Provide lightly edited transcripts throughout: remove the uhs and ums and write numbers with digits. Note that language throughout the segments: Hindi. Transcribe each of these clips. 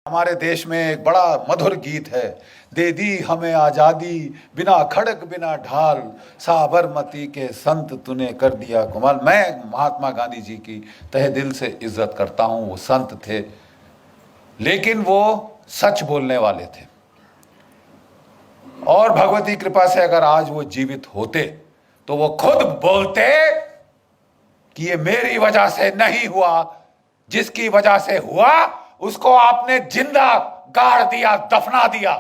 हमारे देश में एक बड़ा मधुर गीत है, दे दी हमें आजादी बिना खड़क बिना ढाल, साबरमती के संत तूने कर दिया कमाल। मैं महात्मा गांधी जी की तहे दिल से इज्जत करता हूं। वो संत थे लेकिन वो सच बोलने वाले थे, और भगवती कृपा से अगर आज वो जीवित होते तो वो खुद बोलते कि ये मेरी वजह से नहीं हुआ, जिसकी वजह से हुआ उसको आपने जिंदा गाड़ दिया, दफना दिया।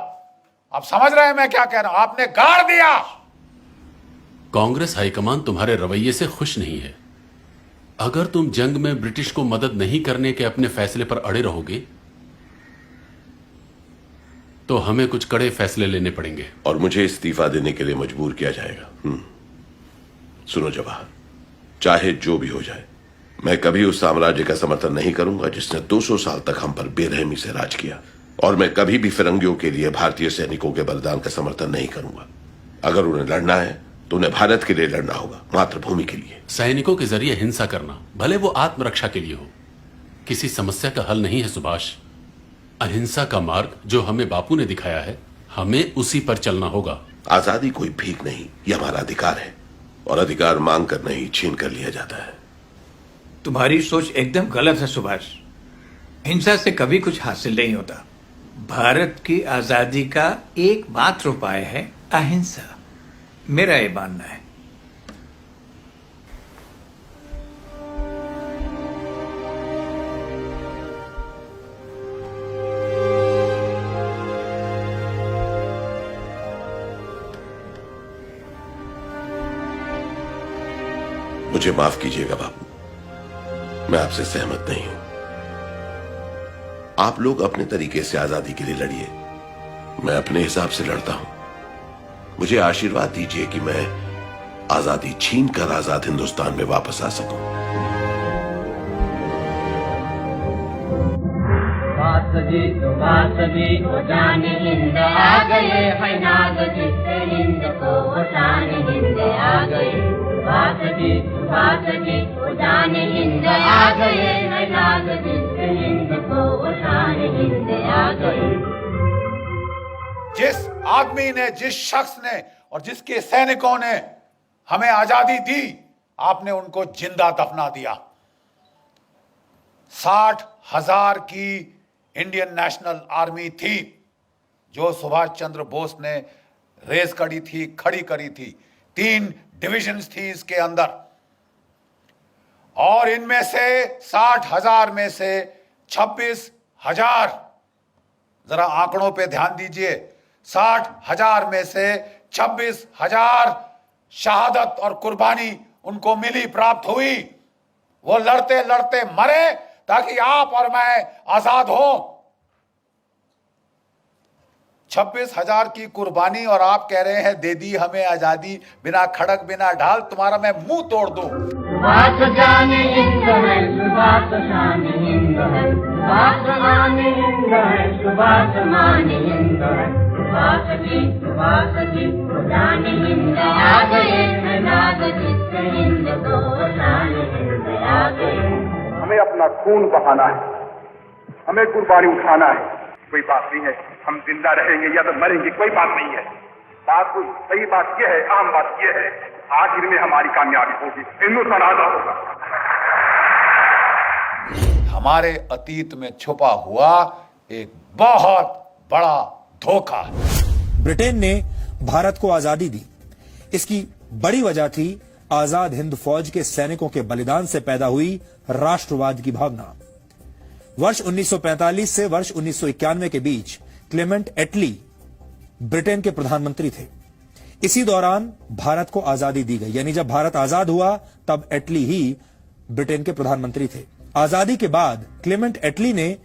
आप समझ रहे हैं मैं क्या कह रहा हूं? आपने गाड़ दिया। कांग्रेस हाईकमान तुम्हारे रवैये से खुश नहीं है। अगर तुम जंग में ब्रिटिश को मदद नहीं करने के अपने फैसले पर अड़े रहोगे तो हमें कुछ कड़े फैसले लेने पड़ेंगे और मुझे इस्तीफा देने के लिए मजबूर किया जाएगा। सुनो जवाहर, चाहे जो भी हो जाए, मैं कभी उस साम्राज्य का समर्थन नहीं करूंगा जिसने 200 साल तक हम पर बेरहमी से राज किया, और मैं कभी भी फिरंगियों के लिए भारतीय सैनिकों के बलिदान का समर्थन नहीं करूंगा। अगर उन्हें लड़ना है तो उन्हें भारत के लिए लड़ना होगा, मातृभूमि के लिए। सैनिकों के जरिए हिंसा करना, भले वो आत्मरक्षा के लिए हो, किसी समस्या का हल नहीं है सुभाष। अहिंसा का मार्ग जो हमें बापू ने दिखाया है, हमें उसी पर चलना होगा। आजादी कोई भीख नहीं, यह हमारा अधिकार है, और अधिकार मांग कर नहीं, छीन कर लिया जाता है। तुम्हारी सोच एकदम गलत है सुभाष। हिंसा से कभी कुछ हासिल नहीं होता। भारत की आजादी का एकमात्र उपाय है अहिंसा। मेरा ये मानना है। मुझे माफ कीजिएगा बापू, मैं आपसे सहमत नहीं हूं। आप लोग अपने तरीके से आजादी के लिए लड़िए, मैं अपने हिसाब से लड़ता हूं। मुझे आशीर्वाद दीजिए कि मैं आजादी छीन कर आजाद हिंदुस्तान में वापस आ सकूं। वो जाने हिंद आ गए है नाग जिससे हिंद को वो शान हिंद आ गए। वो जाने हिंद आ गए है नाग जिससे हिंद को वो शान हिंद आ गए। जिस आदमी ने, जिस शख्स ने और जिसके सैनिकों ने हमें आजादी दी, आपने उनको जिंदा दफना दिया। 60,000 की इंडियन नेशनल आर्मी थी जो सुभाष चंद्र बोस ने रेस करी थी, खड़ी करी थी। 3 डिविजन्स थी इसके अंदर, और इनमें से 60,000 में से 26,000, जरा आंकड़ों पे ध्यान दीजिए, 60,000 में से 26,000 शहादत और कुर्बानी उनको मिली, प्राप्त हुई। वो लड़ते लड़ते मरे ताकि आप और मैं आजाद हो। 26,000 की कुर्बानी, और आप कह रहे हैं दे दी हमें आजादी बिना खड़क बिना ढाल। तुम्हारा मैं मुंह तोड़ दूं। सुभाष जाने हिंद है, सुभाष शान हिंद है, सुभाष माने हिंद है, सुभाष माने हिंद है। सुभाष जी वो जाने हिंद आ गए है नाग जिससे हिंद को शान हिंद आ गए। हमें अपना खून बहाना है, हमें कुर्बानी उठाना है। कोई बात नहीं है, हम जिंदा रहेंगे या तो मरेंगे, कोई बात नहीं है। सही बात यह है, आम बात यह है, आखिर में हमारी कामयाबी होगी, हिंदुस्तान आजाद होगा। हमारे अतीत में छुपा हुआ एक बहुत बड़ा धोखा है। ब्रिटेन ने भारत को आजादी दी, इसकी बड़ी वजह थी आजाद हिंद फौज के सैनिकों के बलिदान से पैदा हुई राष्ट्रवाद की भावना। वर्ष 1945 से वर्ष 1991 के बीच क्लेमेंट एटली ब्रिटेन के प्रधानमंत्री थे। इसी दौरान भारत को आजादी दी गई, यानी जब भारत आजाद हुआ तब एटली ही ब्रिटेन के प्रधानमंत्री थे। आजादी के बाद क्लेमेंट एटली ने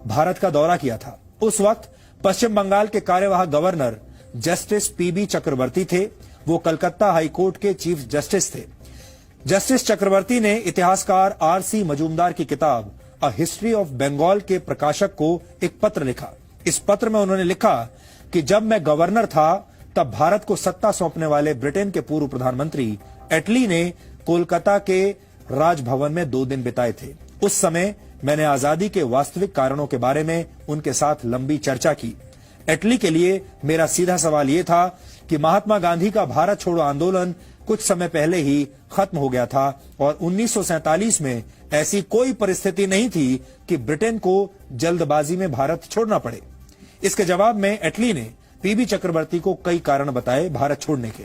भारत का दौरा किया था। उस वक्त पश्चिम बंगाल के कार्यवाहक गवर्नर जस्टिस पीबी चक्रवर्ती थे। वो कलकत्ता हाईकोर्ट के चीफ जस्टिस थे। जस्टिस चक्रवर्ती ने इतिहासकार आरसी मजूमदार की किताब अ हिस्ट्री ऑफ बंगाल के प्रकाशक को एक पत्र लिखा। इस पत्र में उन्होंने लिखा कि जब मैं गवर्नर था तब भारत को सत्ता सौंपने वाले ब्रिटेन के पूर्व प्रधानमंत्री एटली ने कोलकाता के राजभवन में 2 दिन बिताए थे। उस समय मैंने आजादी के वास्तविक कारणों के बारे में उनके साथ लंबी चर्चा की। एटली के लिए मेरा सीधा सवाल यह था कि महात्मा गांधी का भारत छोड़ो आंदोलन कुछ समय पहले ही खत्म हो गया था और 1947 में ऐसी कोई परिस्थिति नहीं थी कि ब्रिटेन को जल्दबाजी में भारत छोड़ना पड़े। इसके जवाब में एटली ने पीबी चक्रवर्ती को कई कारण बताए भारत छोड़ने के।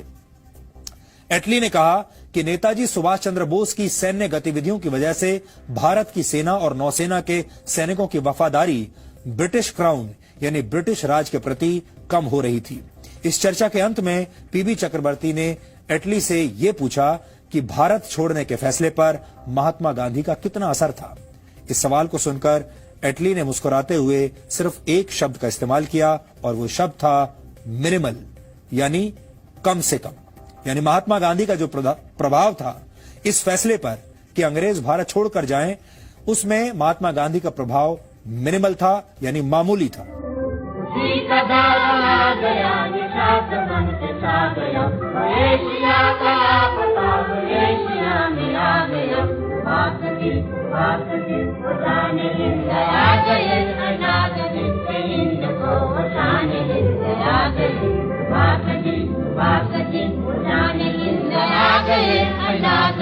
एटली ने कहा कि नेताजी सुभाष चंद्र बोस की सैन्य गतिविधियों की वजह से भारत की सेना और नौसेना के सैनिकों की वफादारी ब्रिटिश क्राउन यानी ब्रिटिश राज के प्रति कम हो रही थी। इस चर्चा के अंत में पीबी चक्रवर्ती ने एटली से यह पूछा कि भारत छोड़ने के फैसले पर महात्मा गांधी का कितना असर था। इस सवाल को सुनकर एटली ने मुस्कुराते हुए सिर्फ एक शब्द का इस्तेमाल किया और वो शब्द था मिनिमल, यानी कम से कम। यानी महात्मा गांधी का जो प्रभाव था इस फैसले पर कि अंग्रेज भारत छोड़कर जाएं, उसमें महात्मा गांधी का प्रभाव मिनिमल था, यानी मामूली था। आजाद